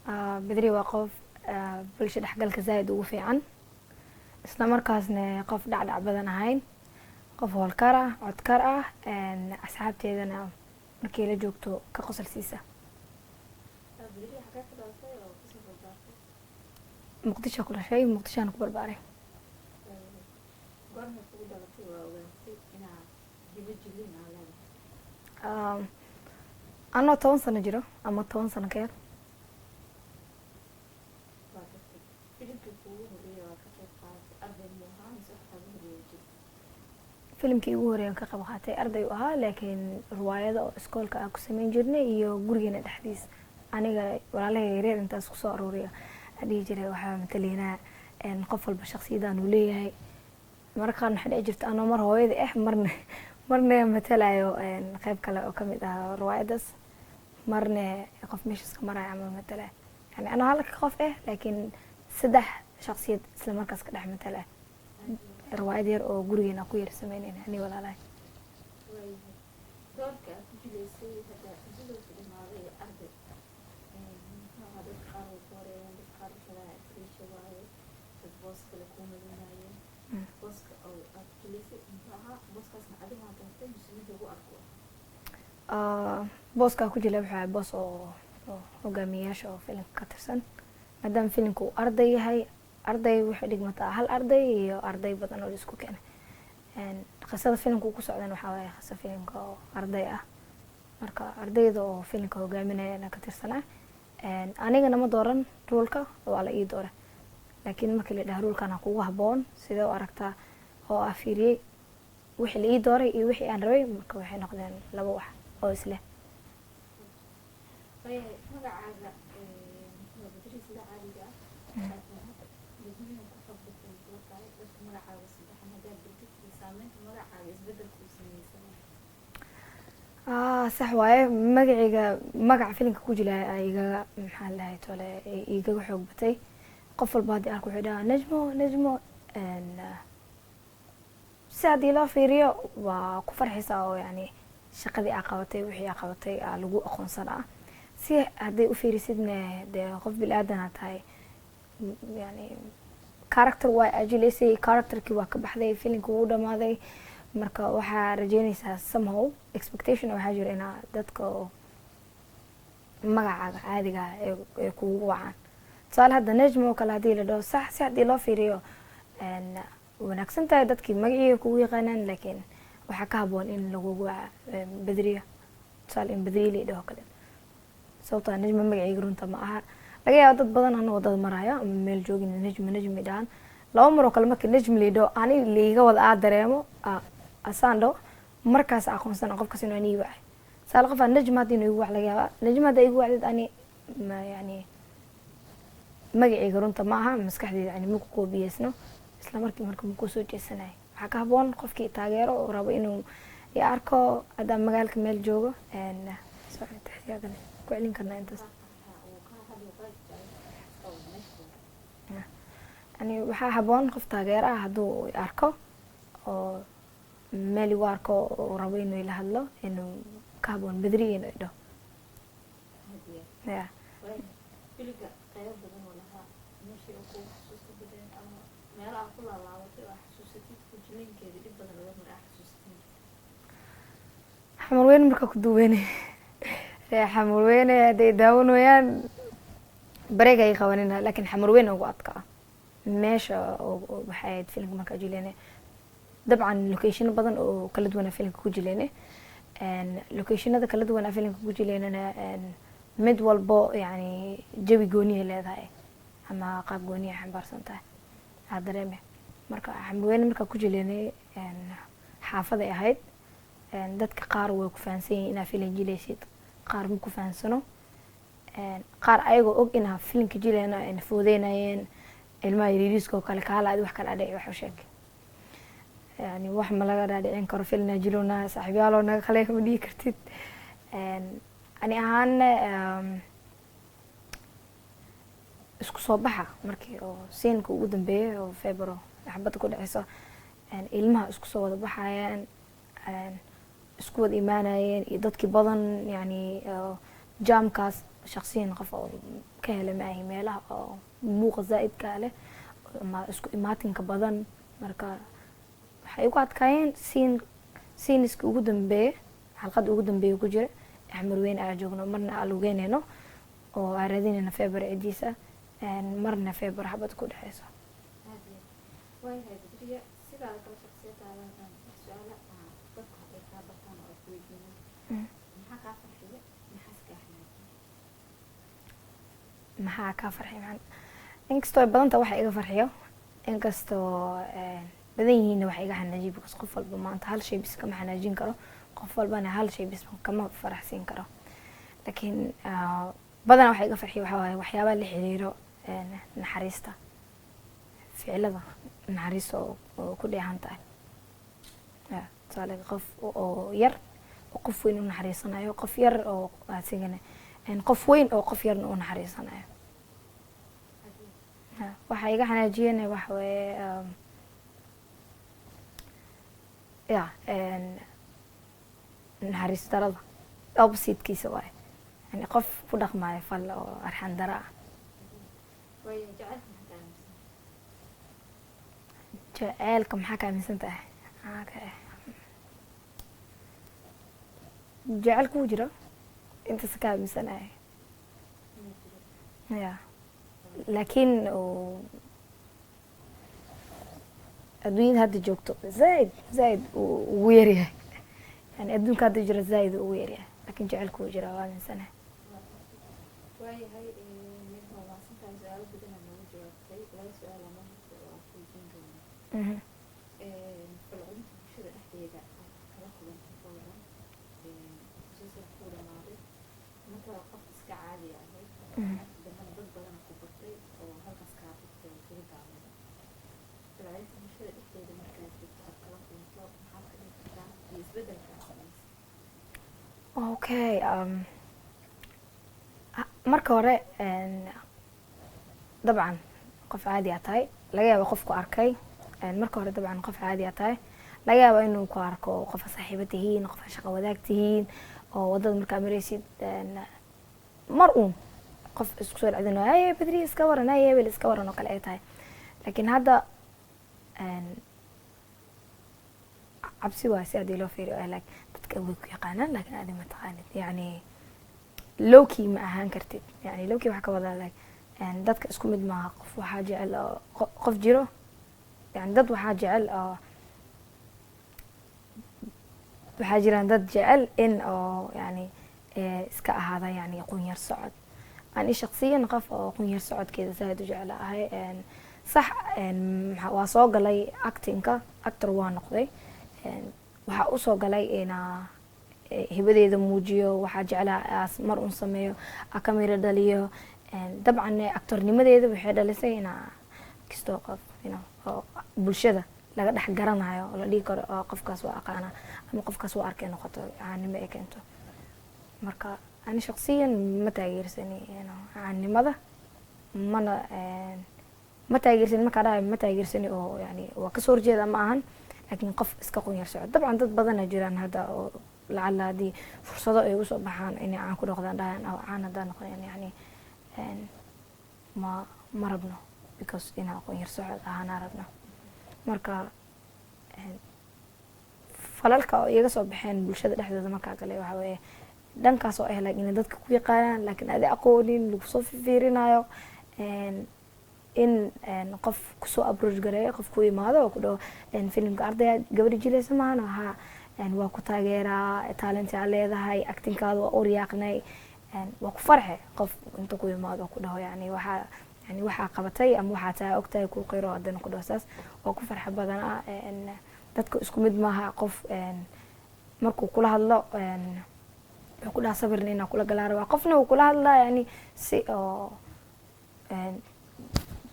بدري waa qof bulsho dhexgalka zaaid ugu fiican isla markaasna qof dhacdhac badan ahayn qof howlkar ah codkar ah asxaabteedana markii la joogto ka qosol siisa muqdisho ku dhashay muqdishoana ku barbaaray anoo 10 sano jiro ama 10 sano ka yar filimkii ugu horeeyay ka qayb qaatay arday u ahaa laakiin riwaayada oo iskoolka aan ku sameyn jirnay iyo gurigeena dhexdiis aniga walaalahay yaryar intaas ku soo arooriya hadii jiray waxaa mataleynaa qof walba shakhsiyadaan uu leeyahay markaan waxa dhici jirta anoo mar hooyada marna matalayo qayb kale oo kamid ah riwaayadaas marna qof meeshaas ka maray ama matala yani ana halka qof laakiin saddex shakhsiyad isla markaas ka dhex matala riwaayad yar oo gurigeena ku yar sameynayna ani walaalahay doorka ku jileysay hada sidoo kale maaday arday hada qaar oo qoreen qaar kale fiisha waaye boos kale ku madinaayeen booska oo aad jileysay intaha booskaasna adiga ma tantay muslimiinta ugu arko booska ku jilay waxa boos oo hogaamiyaasha oo filimka ka tirsan maadaama filimku arday yahay arday waxay dhigmataa hal arday iyo arday badan oo isku keenay qisada filimku ku socdan waxa waaye qisada filimka oo arday ah marka ardayda oo filimka hogaaminayana ka tirsanaa anigana ma dooran roolka waa la ii dooray laakiin markii la dhahay roolkana kugu haboon sidoo aragtaa oo afiriyay wixii la ii dooray iyo wixii aan rabay marka waxay noqdeen laba wax oo isla magacaaga badri sida caadiga صح waaye magacayga magaca filimka ku jilay ayaga maxaa lahayd tole iiga xoog batay qof walba hadii arko wuxuu dhahaa najmo si hadii loo fiiriyo waa ku farxisa oo yani shaqadii aa qabatay wixii aa qabatay lagu aqoonsanaa si hadii u fiirisidna dee qof bilaadan tahay yani character waa ajileysay characterkii waa ka baxday filimka wuu dhamaaday marka waxaa rajeynaysaa somehow expectation waxaa jira inaa dadka magacaaga caadiga ee kugu wacaan tusaale hadda najmo kale hadii la dhaho sax si hadii loo fiiriyo wanaagsan tahay dadkii magaciiga kugu yaqaanaan laakiin waxaa ka haboon in lagugu waca badriya tusaale in badriya la dhaho kale sababtoo najmo magaciiga runta ma aha laga yaabo dad badan anoo dad maraya ama meel joogin najmi dhahan laba mar oo kale markii najmi la dhaho ani liiga wada dareemo asando markaas aqoonsan qofkaas inuu ani wacay saal qof najma inuu igu wax laga yaabo najma da igu wacdid ani ma yani magaciiga runta ma aha maskaxdeeda yani ma ku koobiyeysno isla markii ku soo jeesanay waxa ka haboon qofkii taageero oo rabo inuu arko hadda magaalka meel joogo soo taxiyada ku celin karnaa intaas يعني waxaa haboon qof taageero ah haduu arko oo meel uu arko oo rabo inuu ila hadlo inuu ka haboon badri inuu idho ya filiga qayb badan oo laha meeshii uu ku xasuusto badan ama meelaha ku laalaabatay oo xasuusatid ku jilinkeeda dib badan laga maraa xasuustin xamar weyn marka ku duweenay xamar weyn ay daawanayaan bareeg ay qabanina laakiin xamar weyn ugu adkaa meesha oo waxay filimka marka jileene dabcan location badan oo kala duwan filimka ku jileene locationada kala duwan filimka ku jileena mid walbo yani jawi gooniye leedahay ama qaab gooniye xambaarsan tahay dareeme marka xamweyn marka ku jileene xaafada ay ahayd dadka qaar way ku faansan yihiin inaa filim jileysid qaar ma ku faansano qaar ayagoo og inaa filimka jileena ay fuudeynayeen ilmaha yariiska oo kale kaala wax kala dhacay wax sheeg yani wax ma laga dhaadhicin karo filna jilona saaxiibayaal naga kale ma dhigi kartid ani ahaan isku soo baxa markii oo siinka ugu dambeeyay oo February xabada ku dhacayso ilmaha isku soo wada baxayaan isku wada imaanayeen iyo dadkii badan yani jaamkaas shakhsiyan qof oo ka hela maahay meelaha oo muuqa zaa'idka leh ama isku imaatinka badan. marka waxay ugu adkaayeen siiniska ugu dambeeya xalqada ugu dambeeya ku jira xamarweyne aan joogno marna aan lugeynayno oo aan raadinayno feebar cidiisa marna feebar xabad ku dhexeyso. waayahay Badriya sidaada kala shaqsiyadaadan su-aalo dadku hadday kaa bartaan oo ay ku weydiinaan maxaa kaa farxiya maxaas kaa xanaajin? maxaa kaa farxiya maxaa inkastoo ay badanta waxa iga farxiyo inkastoo badan yihiinna waxa iga xanaajiya because qof walba maanta hal shay bis kama xanaajin karo, qof walbana hal shay bis kama faraxsiin karo. laakiin badanaa waxa iga farxiya waxaa waaye waxyaabaha la xiriiro naxariista, ficilada naxariista oo ku dheehan tahay. tusaale qof oo yar oo qof weyn u naxariisanayo, qof yar oo asigana qof weyn oo qof yarna u naxariisanayo. waxa iga xanaajiyana waxa weeye naxariis darada oppositekiisa waaye, yani qof ku dhaqmaayo fal oo arxan dara ah. jaceylka maxaa ka aaminsan tahay? jaceylka wuu jiro intaas ka aaminsanahay ya, laakiin adduunyada hadda joogto zaid ugu yaryahay, yani adduunka hadda jiro zaid ugu yaryahay, laakiin jaceylka wuu jira waa aaminsanahay. waayahay midna waa maasantahay su-aalo badan aa noogu jawaabtay. laba su-aal ama waa ku weydiin doonaa. falcelinta bulshada dhexdeeda kala kulantay ka waran musalsalka ku dhamaaday marka qof iska caadi ahayd dambana dad badan ku bartay oo halkaas kaa bartay oo keli gaamada. falcelinta bulshada dhexdeeda markaad joogto aad kala kulanto maxaad ka dhigi kartaa iyo isbedelkaa samaysa? okay marka hore dabcan qof caadi aa tahay, laga yaaba qofku arkay marka hore dabcan qof caadi aa tahay, laga yaaba inuu ku arko qofa saaxiibo tihiin, qofa shaqo wadaag tihiin oo wadada markaa maraysid mar uun qof isku soo dhacdinayo haye Badriya iska waran, haye hebel iska waran oo kale ay tahay. laakiin hadda cabsi waa si haddii loo fiiriyo dadka way ku yaqaanaan laakiin aadi ma taqaanid, yani lowkey ma ahaan kartid. yani lowkey waxaa ka wadaa dadka isku mid maaha. qof waxaa jecel oo qof jiro, yani dad waxaa jecel oo waxaa jiraan dad jecel in oo yani iska ahaada yani qunyar socod. ani shakhsiyan qof oo qunyar socodkeeda zaid u jecel ahay. sax waa soo galay actingka, actor waa noqday. waxaa usoo galay ina hibadeeda muujiyo, waxaa jeclaa mar un sameeyo kamira dhaliyo. dabcan actornimadeeda waxay dhalisay inaa kastoo qof oo bulshada laga dhex garanayo oo la dhihi karo qofkaas waa aqaana ama qofkaas waa arkay noqoto caanimo ay keento. marka ani shakhsiyan ma taageersani caanimada, mana ma taageersani. markaa dhahay ma taageersani oo yani waa kasoo horjeeda ma ahan, laakiin qof iska qunyar socod. dabcan dad badana jiraan hadda oo lacala haddii fursado ay usoo baxaan inay caan ku noqdaan dhahaan oo caan haddaan noqdeen yani ma rabno because inaa qunyar socod ahaanaa rabno. marka falalka oo iyaga soo baxeen bulshada dhexdooda markaa kale waxaa weeye dhankaas oo ah laakiin dadka ku yaqaanaan laakiin adi aqoonin lagu soo fiirinayo in qof kusoo approach gareeyo, qof ku imaado oo ku dhaho filimka ardaya gabadhi jilaysa maahan haa waa ku taageeraa, talenti aa leedahay, actingkaada waa uryaaqnay, waa ku farxe. qof inta ku imaado oo ku dhaho yani waxaa qabatay ama waxaa taa ogtahay ku qiro haddana ku dhaho saas waa ku farxa badanaa. dadka isku mid maaha. qof markuu kula hadlo wuxuu ku dhaha sabirna inaa kula galaa rabaa, qofna uu kula hadlaa yani si oo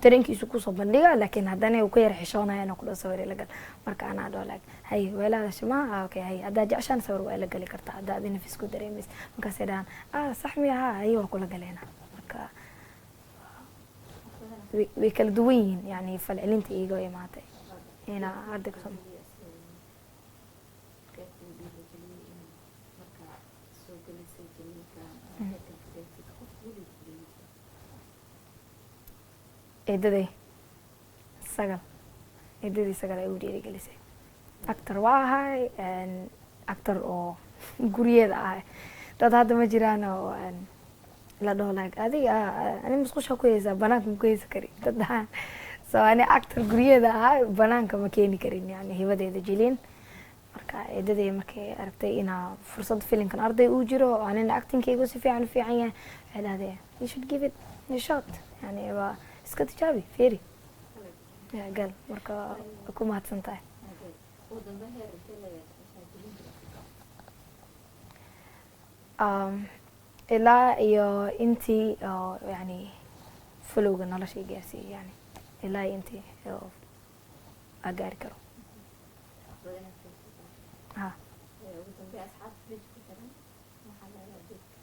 dareenkiisu kusoo bandhiga, laakiin haddana uu ka yar xishoonaya inuu ku dhaho sawir ila gal. marka anaa dhaho hay weelaada shima okay hay haddaa jeceshaan sawir waa ila gali kartaa haddaa adi nafis ku dareemaysa. markaasay dhahaan sax miya haa hay waa kula galeena. marka way kala duwan yihiin yani falcelinta iiga imaatay inaa hadda kasoo marka soo galaysay jamiilka eedaday sagal eedadii sagal ay u dhiirigelisay actor waa ahay actor oo guryeeda ahay dad hadda ma jiraan oo la dhaho like adiga ani musqusha ku haysaa banaanka ma ku haysa kari dad dhahaan so ani actor guryeeda ahay banaanka ma keeni karin yani hibadeeda jilin marka eedaday markay aragtay inaa fursad filinkan arday uu jiro anina actingkaygu si fiican u fiican yahay waxay dhahdeen you should give it a shot yani waa iska tijaabi fiiri gal marka waa ku mahadsan tahay ugu dambe heer intee leeyahay ilaa iyo intii oo yani folowga noloshay gaarsiiyey yani ilaa intii oo aa gaari karo ha ugu dambe asxaabta page ku xiran waxaa leedahay dadka